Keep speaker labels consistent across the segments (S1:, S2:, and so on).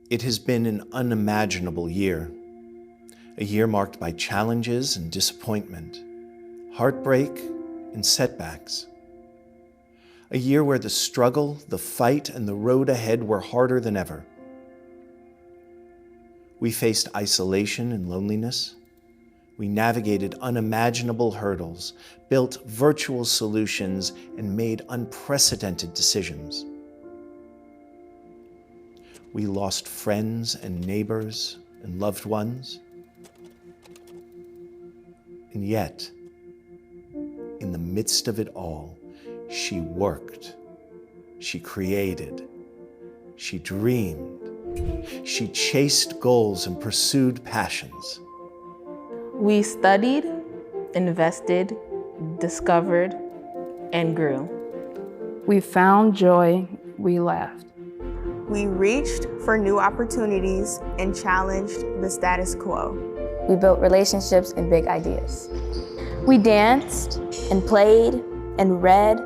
S1: It has been an unimaginable year, a year marked by challenges and disappointment, heartbreak and setbacks. A year where the struggle, the fight, and the road ahead were harder than ever. We faced isolation and loneliness. We navigated unimaginable hurdles, built virtual solutions, and made unprecedented decisions. We lost friends and neighbors and loved ones. And yet, in the midst of it all, she worked, she created, she dreamed, she chased goals and pursued passions.
S2: We studied, invested, discovered, and grew.
S3: We found joy, we laughed.
S4: We reached for new opportunities and challenged the status quo.
S5: We built relationships and big ideas.
S6: We danced and played and read.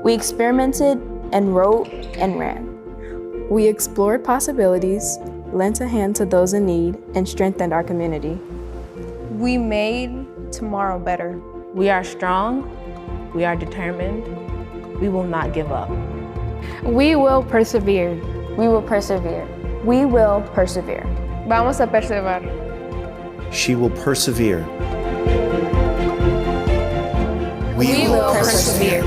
S6: We experimented and wrote and ran.
S7: We explored possibilities, lent a hand to those in need, and strengthened our community.
S8: We made tomorrow better.
S2: We are strong, we are determined, we will not give up.
S3: We will persevere.
S6: We will persevere. We will persevere.
S8: Vamos a perseverar.
S1: She will persevere.
S6: We will persevere.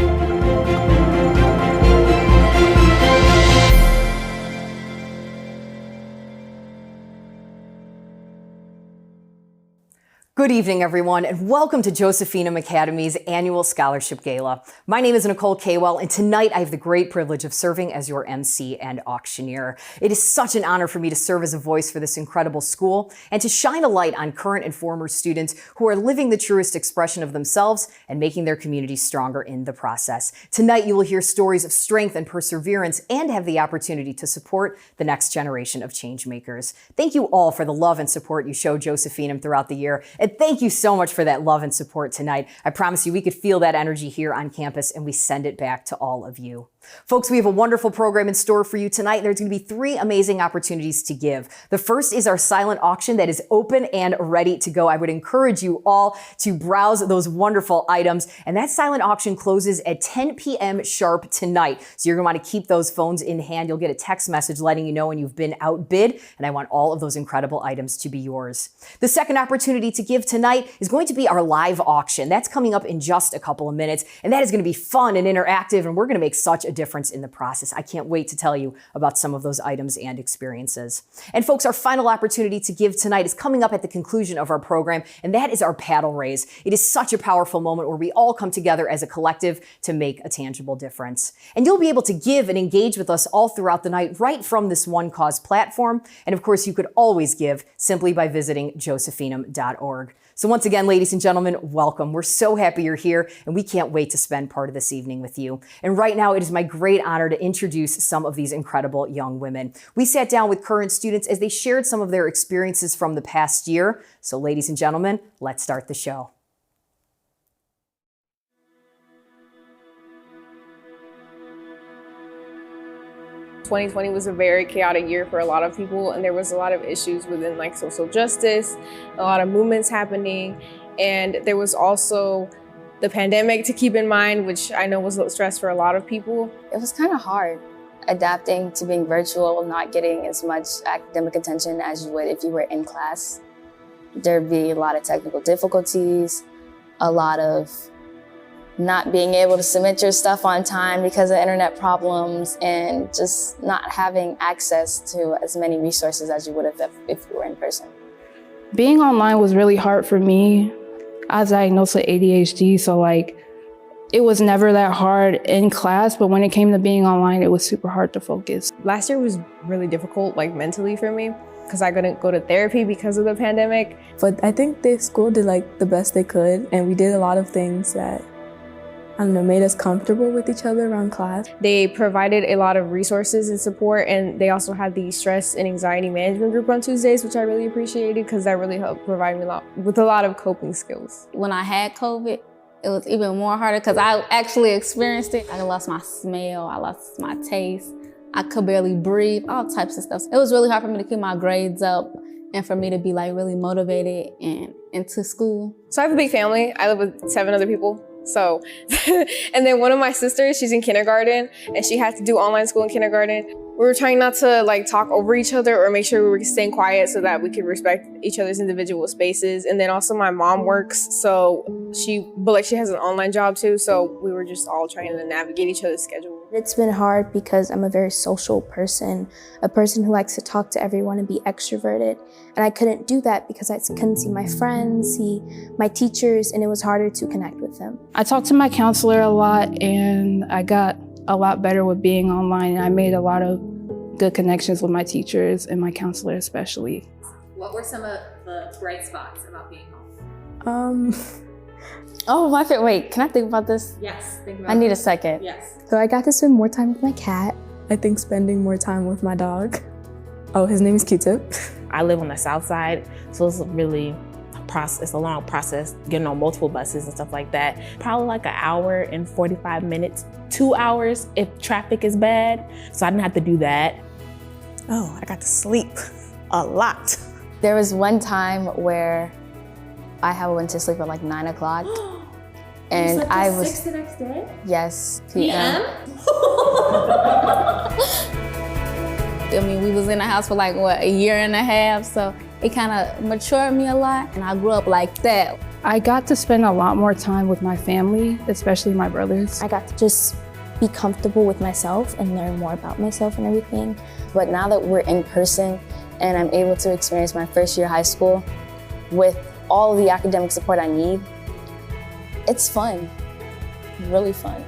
S9: Good evening, everyone, and welcome to Josephinum Academy's annual Scholarship Gala. My name is Nicole Kaywell, and tonight I have the great privilege of serving as your MC and auctioneer. It is such an honor for me to serve as a voice for this incredible school and to shine a light on current and former students who are living the truest expression of themselves and making their communities stronger in the process. Tonight, you will hear stories of strength and perseverance and have the opportunity to support the next generation of change makers. Thank you all for the love and support you show Josephinum throughout the year. And thank you so much for that love and support tonight. I promise you we could feel that energy here on campus, and we send it back to all of you. Folks, we have a wonderful program in store for you tonight. There's going to be 3 amazing opportunities to give. The first is our silent auction that is open and ready to go. I would encourage you all to browse those wonderful items. And that silent auction closes at 10 p.m. sharp tonight. So you're going to want to keep those phones in hand. You'll get a text message letting you know when you've been outbid. And I want all of those incredible items to be yours. The second opportunity to give tonight is going to be our live auction. That's coming up in just a couple of minutes. And that is going to be fun and interactive. And we're going to make such a difference in the process. I can't wait to tell you about some of those items and experiences. And folks, our final opportunity to give tonight is coming up at the conclusion of our program, and that is our paddle raise. It is such a powerful moment where we all come together as a collective to make a tangible difference. And you'll be able to give and engage with us all throughout the night right from this One Cause platform. And of course, you could always give simply by visiting josephinum.org. So once again, ladies and gentlemen, welcome. We're so happy you're here, and we can't wait to spend part of this evening with you. And right now, it is my great honor to introduce some of these incredible young women. We sat down with current students as they shared some of their experiences from the past year. So ladies and gentlemen, let's start the show.
S8: "2020 was a very chaotic year for a lot of people, and there was a lot of issues within like social justice, a lot of movements happening, and there was also the pandemic to keep in mind, which I know was a stress for a lot of people.
S5: It was kind of hard adapting to being virtual, not getting as much academic attention as you would if you were in class. There'd be a lot of technical difficulties, a lot of not being able to submit your stuff on time because of internet problems, and just not having access to as many resources as you would have if you were in person.
S3: Being online was really hard for me. I was diagnosed with ADHD, so it was never that hard in class, but when it came to being online, it was super hard to focus.
S8: Last year was really difficult, mentally for me, because I couldn't go to therapy because of the pandemic.
S7: But I think the school did the best they could, and we did a lot of things that made us comfortable with each other around class.
S8: They provided a lot of resources and support, and they also had the stress and anxiety management group on Tuesdays, which I really appreciated because that really helped provide me with a lot of coping skills.
S5: When I had COVID, it was even more harder because I actually experienced it. I lost my smell, I lost my taste,
S10: I could barely breathe, all types of stuff. It was really hard for me to keep my grades up and for me to be like really motivated and into school.
S8: So I have a big family. I live with 7 other people. So, and then one of my sisters, she's in kindergarten and she had to do online school in kindergarten. We were trying not to like talk over each other or make sure we were staying quiet so that we could respect each other's individual spaces. And then also my mom works, but she has an online job too. So we were just all trying to navigate each other's schedule.
S6: It's been hard because I'm a very social person, a person who likes to talk to everyone and be extroverted. And I couldn't do that because I couldn't see my friends, see my teachers, and it was harder to connect with them.
S3: I talked to my counselor a lot, and I got a lot better with being online. And I made a lot of good connections with my teachers and my counselor especially.
S11: What were some of the bright spots about being home?
S10: Oh, my favorite. Wait, can I think about this?
S11: Yes, think about
S10: I need a second.
S11: Yes.
S6: So I got to spend more time with my cat.
S7: I think spending more time with my dog. Oh, his name is Q-Tip.
S2: I live on the south side, so it's really it's a long process getting on multiple buses and stuff like that. Probably like an hour and 45 minutes, 2 hours if traffic is bad. So I didn't have to do that.
S4: Oh, I got to sleep a lot.
S5: There was one time where I went to sleep at like 9 o'clock. And I was
S11: 6 the next day?
S5: Yes, PM.
S10: I mean, we was in the house for like, what, a year and a half, so it kind of matured me a lot, and I grew up like that.
S3: I got to spend a lot more time with my family, especially my brothers.
S6: I got to just be comfortable with myself and learn more about myself and everything.
S5: But now that we're in person and I'm able to experience my first year of high school with all of the academic support I need, it's fun, really fun.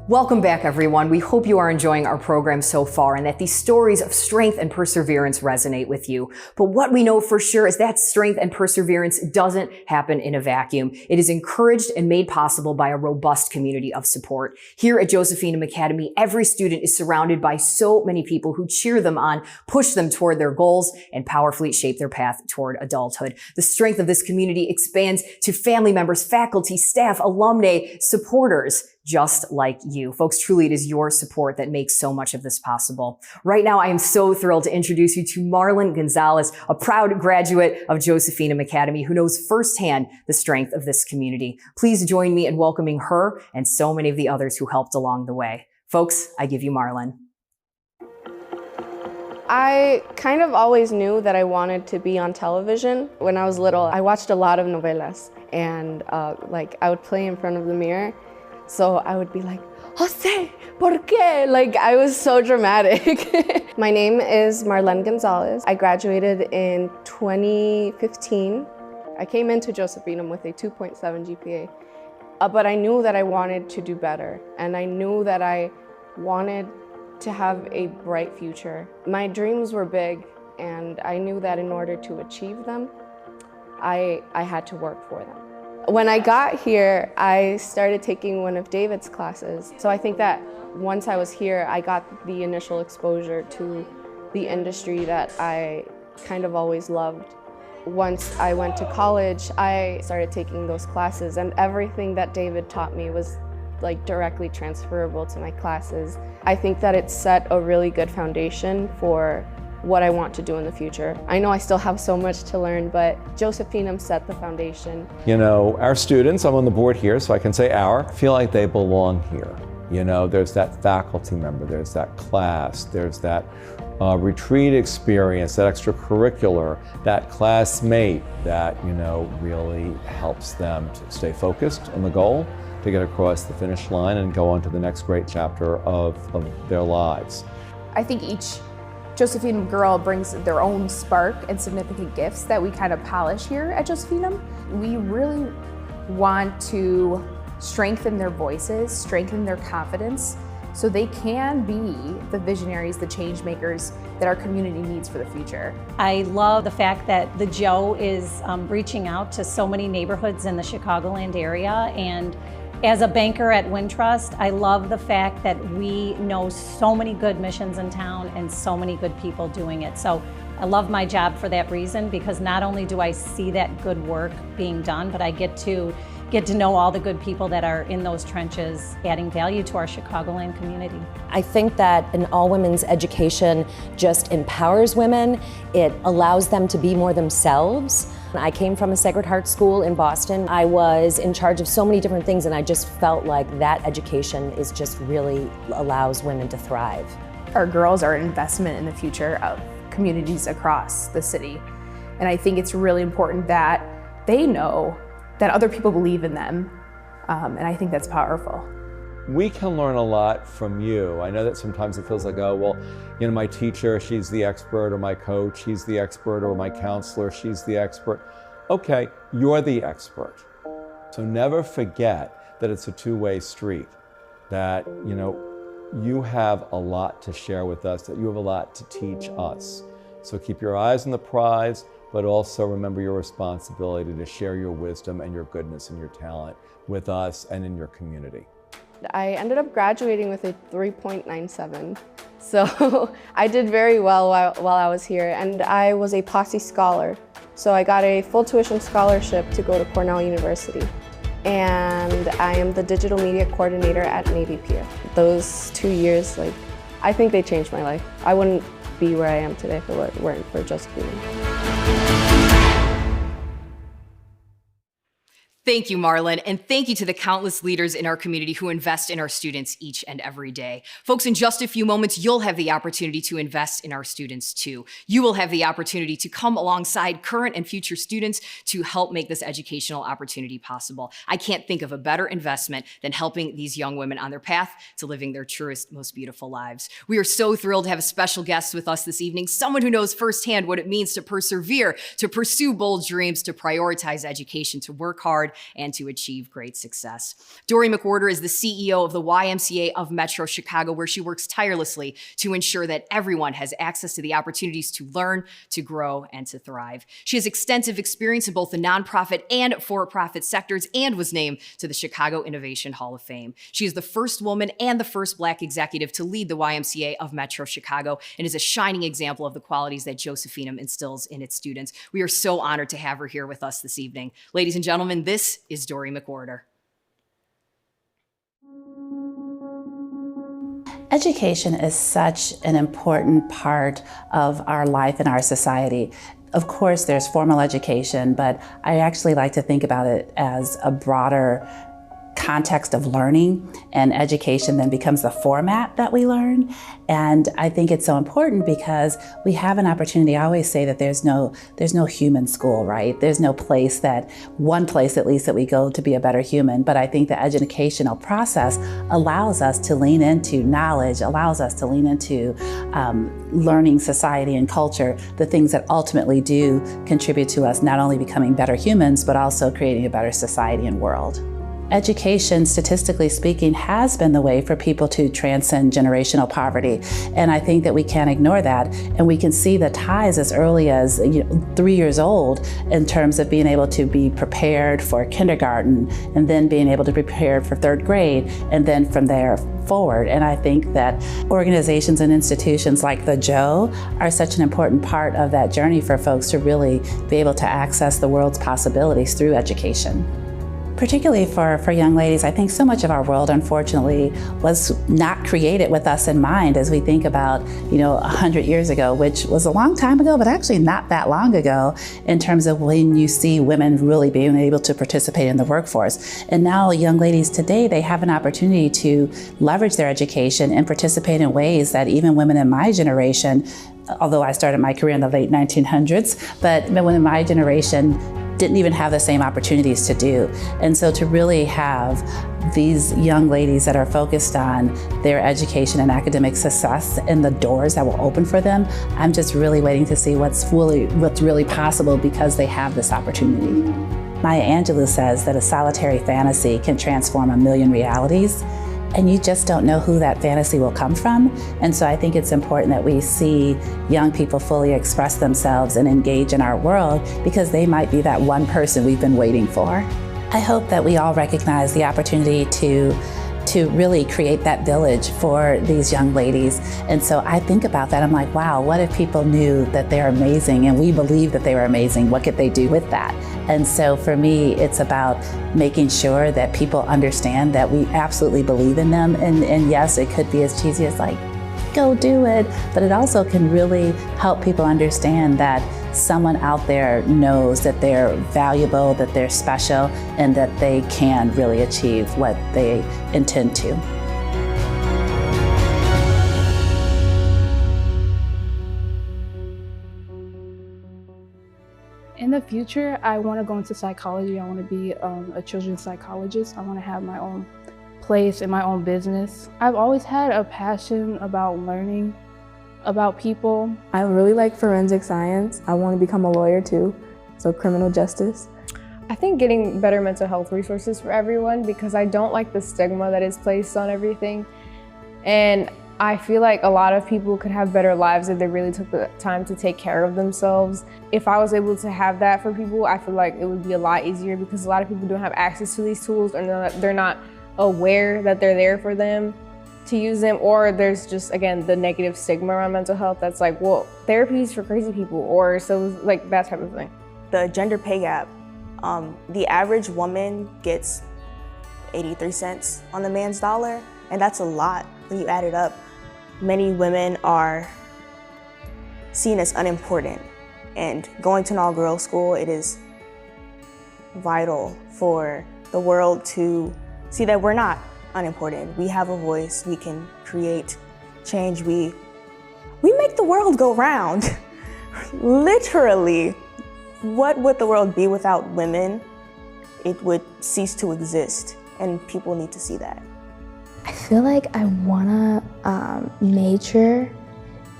S9: Welcome back, everyone. We hope you are enjoying our program so far and that these stories of strength and perseverance resonate with you. But what we know for sure is that strength and perseverance doesn't happen in a vacuum. It is encouraged and made possible by a robust community of support. Here at Josephinum Academy, every student is surrounded by so many people who cheer them on, push them toward their goals, and powerfully shape their path toward adulthood. The strength of this community expands to family members, faculty, staff, alumni, supporters, just like you. Folks, truly it is your support that makes so much of this possible. Right now, I am so thrilled to introduce you to Marlon Gonzalez, a proud graduate of Josephinum Academy who knows firsthand the strength of this community. Please join me in welcoming her and so many of the others who helped along the way. Folks, I give you Marlon.
S12: I kind of always knew that I wanted to be on television. When I was little, I watched a lot of novelas, and I would play in front of the mirror. So I would be like, Jose, ¿por qué? Like, I was so dramatic. My name is Marlene Gonzalez. I graduated in 2015. I came into Josephinum with a 2.7 GPA, but I knew that I wanted to do better, and I knew that I wanted to have a bright future. My dreams were big, and I knew that in order to achieve them, I had to work for them. When I got here, I started taking one of David's classes. So I think that once I was here, I got the initial exposure to the industry that I kind of always loved. Once I went to college, I started taking those classes, and everything that David taught me was like directly transferable to my classes. I think that it set a really good foundation for what I want to do in the future. I know I still have so much to learn, but Josephinum set the foundation.
S13: You know, our students, I'm on the board here, so I can say feel like they belong here. You know, there's that faculty member, there's that class, there's that retreat experience, that extracurricular, that classmate that, you know, really helps them to stay focused on the goal, to get across the finish line and go on to the next great chapter of their lives.
S14: I think each Josephinum girl brings their own spark and significant gifts that we kind of polish here at Josephinum. We really want to strengthen their voices, strengthen their confidence, so they can be the visionaries, the change makers that our community needs for the future.
S11: I love the fact that the Joe is reaching out to so many neighborhoods in the Chicagoland area, and as a banker at Wintrust, I love the fact that we know so many good missions in town and so many good people doing it. So I love my job for that reason, because not only do I see that good work being done, but I get to know all the good people that are in those trenches, adding value to our Chicagoland community.
S15: I think that an all-women's education just empowers women. It allows them to be more themselves. I came from a Sacred Heart school in Boston. I was in charge of so many different things, and I just felt like that education is just really allows women to thrive.
S14: Our girls are an investment in the future of communities across the city. And I think it's really important that they know that other people believe in them. And I think that's powerful.
S13: We can learn a lot from you. I know that sometimes it feels like, oh, well, you know, my teacher, she's the expert, or my coach, he's the expert, or my counselor, she's the expert. Okay, you're the expert. So never forget that it's a two-way street, that, you know, you have a lot to share with us, that you have a lot to teach us. So keep your eyes on the prize, but also remember your responsibility to share your wisdom and your goodness and your talent with us and in your community.
S12: I ended up graduating with a 3.97. So I did very well while I was here, and I was a Posse Scholar. So I got a full tuition scholarship to go to Cornell University. And I am the digital media coordinator at Navy Pier. Those 2 years, I think they changed my life. I wouldn't be where I am today if it weren't for Josephine.
S9: Thank you, Marlon, and thank you to the countless leaders in our community who invest in our students each and every day. Folks, in just a few moments, you'll have the opportunity to invest in our students too. You will have the opportunity to come alongside current and future students to help make this educational opportunity possible. I can't think of a better investment than helping these young women on their path to living their truest, most beautiful lives. We are so thrilled to have a special guest with us this evening, someone who knows firsthand what it means to persevere, to pursue bold dreams, to prioritize education, to work hard, and to achieve great success. Dory Mcwhorter is the CEO of the YMCA of Metro Chicago, where she works tirelessly to ensure that everyone has access to the opportunities to learn, to grow, and to thrive. She has extensive experience in both the nonprofit and for-profit sectors and was named to the Chicago Innovation Hall of Fame. She is the first woman and the first Black executive to lead the YMCA of Metro Chicago and is a shining example of the qualities that Josephinum instills in its students. We are so honored to have her here with us this evening. Ladies and gentlemen, this is Dory Mcwhorter.
S16: Education is such an important part of our life and our society. Of course, there's formal education, but I actually like to think about it as a broader context of learning, and education then becomes the format that we learn. And I think it's so important because we have an opportunity. I always say that there's no human school, right? There's no place one place at least that we go to be a better human. But I think the educational process allows us to lean into knowledge, allows us to lean into learning society and culture, the things that ultimately do contribute to us not only becoming better humans, but also creating a better society and world. Education, statistically speaking, has been the way for people to transcend generational poverty. And I think that we can't ignore that. And we can see the ties as early as 3 years old in terms of being able to be prepared for kindergarten and then being able to be prepared for third grade and then from there forward. And I think that organizations and institutions like the Joe are such an important part of that journey for folks to really be able to access the world's possibilities through education. Particularly for young ladies, I think so much of our world, unfortunately, was not created with us in mind as we think about, 100 years ago, which was a long time ago, but actually not that long ago in terms of when you see women really being able to participate in the workforce. And now young ladies today, they have an opportunity to leverage their education and participate in ways that even women in my generation, although I started my career in the late 1900s, but women in my generation didn't even have the same opportunities to do. And so to really have these young ladies that are focused on their education and academic success and the doors that will open for them, I'm just really waiting to see what's really possible because they have this opportunity. Maya Angelou says that a solitary fantasy can transform a million realities, and you just don't know who that fantasy will come from. And so I think it's important that we see young people fully express themselves and engage in our world because they might be that one person we've been waiting for. I hope that we all recognize the opportunity to to really create that village for these young ladies. And so I think about that, I'm like, wow, what if people knew that they're amazing and we believe that they were amazing? What could they do with that? And so for me, it's about making sure that people understand that we absolutely believe in them. And yes, it could be as cheesy as like, go do it, but it also can really help people understand that someone out there knows that they're valuable, that they're special, and that they can really achieve what they intend to.
S3: In the future, I want to go into psychology. I want to be a children's psychologist. I want to have my own place and my own business. I've always had a passion about learning about people.
S7: I really like forensic science. I want to become a lawyer too, so criminal justice.
S8: I think getting better mental health resources for everyone, because I don't like the stigma that is placed on everything. And I feel like a lot of people could have better lives if they really took the time to take care of themselves. If I was able to have that for people, I feel like it would be a lot easier, because a lot of people don't have access to these tools, or they're not aware that they're there for them to use them, or there's just, again, the negative stigma around mental health that's like, well, therapy is for crazy people, or so, like, that type of thing.
S4: The gender pay gap, the average woman gets 83 cents on the man's dollar, and that's a lot when you add it up. Many women are seen as unimportant, and going to an all-girls school, it is vital for the world to see that we're not unimportant. We have a voice, we can create change, we make the world go round. Literally, what would the world be without women? It would cease to exist, and people need to see that.
S6: I feel like I wanna major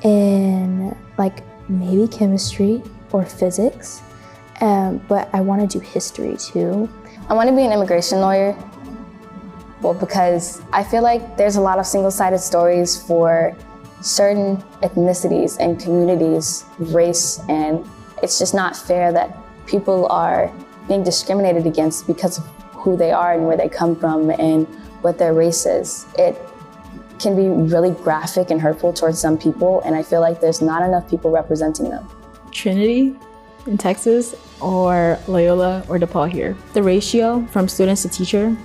S6: in like maybe chemistry or physics, but I wanna do history too.
S5: I want to be an immigration lawyer. Well, because I feel like there's a lot of single-sided stories for certain ethnicities and communities, race, and it's just not fair that people are being discriminated against because of who they are and where they come from and what their race is. It can be really graphic and hurtful towards some people, and I feel like there's not enough people representing them.
S17: Trinity in Texas, or Loyola or DePaul here. The ratio from students to teacher,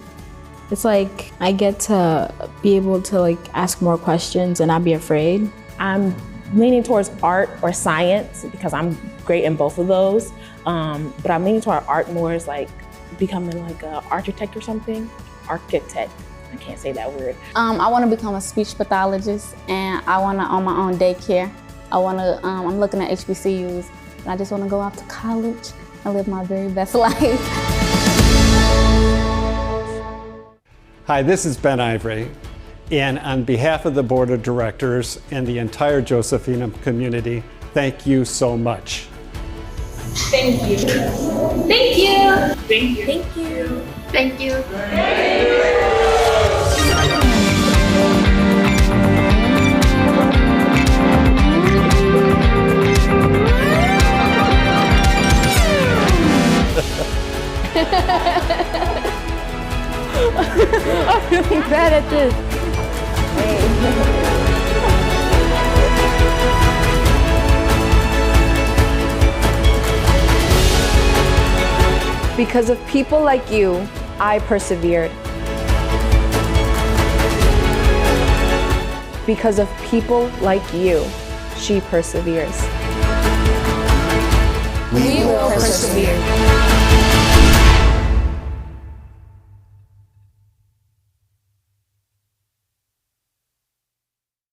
S17: it's like I get to be able to like ask more questions and not be afraid.
S2: I'm leaning towards art or science because I'm great in both of those. But I'm leaning toward art more as like becoming like an architect or something. Architect. I can't say that word.
S10: I want to become a speech pathologist, and I want to own my own daycare. I'm looking at HBCUs, and I just want to go off to college and live my very best life.
S18: Hi, this is Ben Ivory, and on behalf of the Board of Directors and the entire Josephinum community, thank you so much.
S19: Thank you. Thank you. Thank you. Thank you. Thank you.
S3: I'm really bad at this.
S12: Because of people like you, I persevered. Because of people like you, she perseveres.
S19: We will persevere.